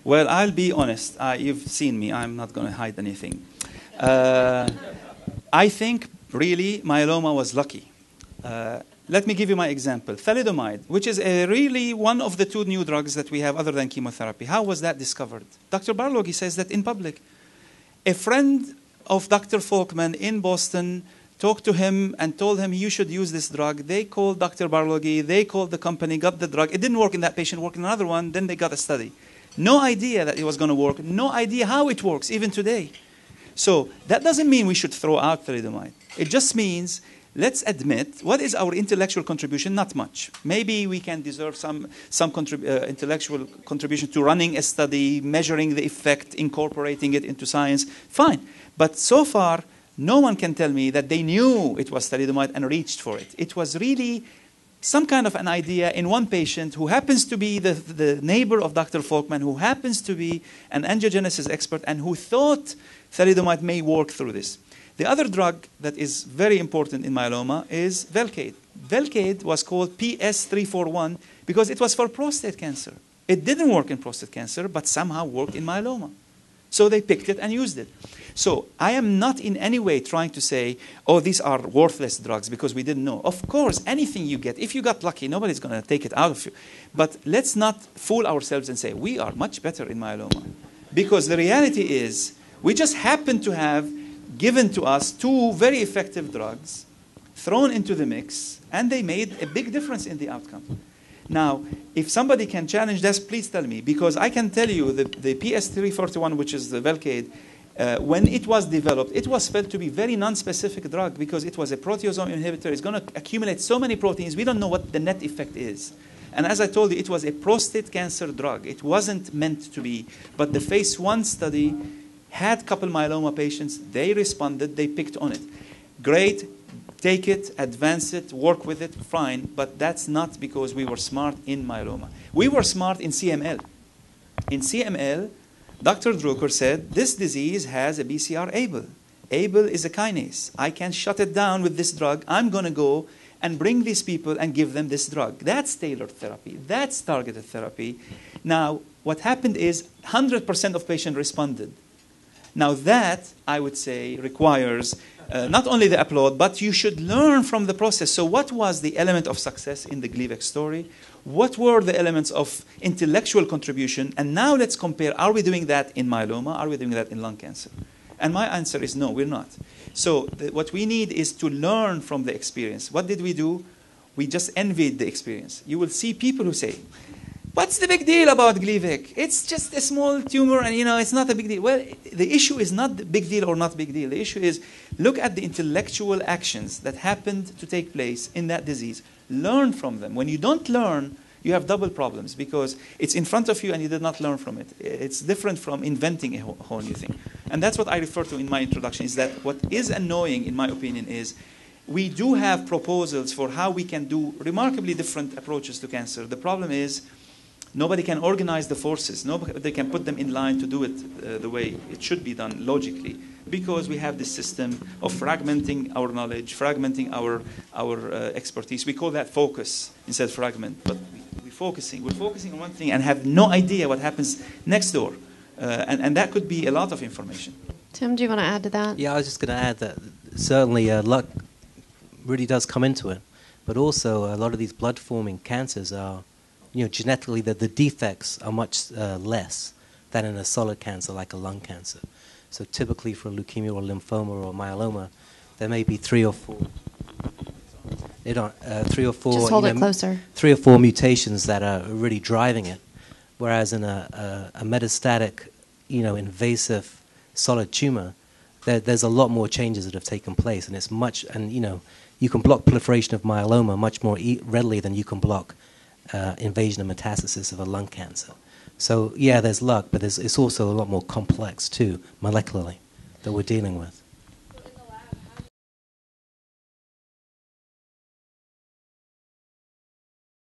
Well, I'll be honest. You've seen me. I'm not going to hide anything. I think really myeloma was lucky. Let me give you my example. Thalidomide, which is really one of the two new drugs that we have other than chemotherapy. How was that discovered? Dr. Barloghi says that in public. A friend of Dr. Folkman in Boston talked to him and told him you should use this drug. They called Dr. Barloghi, they called the company, got the drug. It didn't work in that patient, worked in another one, then they got a study. No idea that it was going to work, no idea how it works, even today. So that doesn't mean we should throw out thalidomide. It just means let's admit what is our intellectual contribution, not much. Maybe we can deserve some intellectual contribution to running a study, measuring the effect, incorporating it into science. Fine. But so far, no one can tell me that they knew it was thalidomide and reached for it. It was really some kind of an idea in one patient who happens to be the neighbor of Dr. Folkman, who happens to be an angiogenesis expert, and who thought thalidomide may work through this. The other drug that is very important in myeloma is Velcade. Velcade was called PS341 because it was for prostate cancer. It didn't work in prostate cancer, but somehow worked in myeloma. So they picked it and used it. So I am not in any way trying to say, oh, these are worthless drugs because we didn't know. Of course, anything you get, if you got lucky, nobody's going to take it out of you. But let's not fool ourselves and say, we are much better in myeloma. Because the reality is, we just happen to have given to us two very effective drugs, thrown into the mix, and they made a big difference in the outcome. Now, if somebody can challenge this, please tell me, because I can tell you the PS341, which is the Velcade, when it was developed, it was felt to be very non-specific drug because it was a proteasome inhibitor. It's going to accumulate so many proteins, we don't know what the net effect is. And as I told you, it was a prostate cancer drug. It wasn't meant to be. But the phase 1 study had couple myeloma patients. They responded. They picked on it. Great. Take it, advance it, work with it, fine. But that's not because we were smart in myeloma. We were smart in CML. In CML, Dr. Drucker said, this disease has a BCR-ABL. ABL is a kinase. I can shut it down with this drug. I'm going to go and bring these people and give them this drug. That's tailored therapy. That's targeted therapy. Now, what happened is 100% of patients responded. Now that, I would say, requires not only the applaud, but you should learn from the process. So what was the element of success in the Gleevec story? What were the elements of intellectual contribution? And now let's compare, are we doing that in myeloma? Are we doing that in lung cancer? And my answer is no, we're not. So what we need is to learn from the experience. What did we do? We just envied the experience. You will see people who say, what's the big deal about Gleevec? It's just a small tumor and, it's not a big deal. Well, the issue is not the big deal or not big deal. The issue is look at the intellectual actions that happened to take place in that disease. Learn from them. When you don't learn, you have double problems because it's in front of you and you did not learn from it. It's different from inventing a whole new thing. And that's what I refer to in my introduction, is that what is annoying, in my opinion, is we do have proposals for how we can do remarkably different approaches to cancer. The problem is nobody can organize the forces. Nobody can put them in line to do it the way it should be done logically, because we have this system of fragmenting our knowledge, fragmenting our expertise. We call that focus instead of fragment. But we're focusing on one thing and have no idea what happens next door. And that could be a lot of information. Tim, do you want to add to that? Yeah, I was just going to add that certainly luck really does come into it. But also a lot of these blood-forming cancers are, genetically the defects are much less than in a solid cancer like a lung cancer. So typically for leukemia or lymphoma or myeloma, there may be three or four. Just hold it closer. 3 or 4 mutations that are really driving it. Whereas in a metastatic, invasive solid tumor, there's a lot more changes that have taken place, and it's much. And you can block proliferation of myeloma much more readily than you can block invasion and metastasis of a lung cancer. So yeah, there's luck, but it's also a lot more complex too, molecularly, that we're dealing with.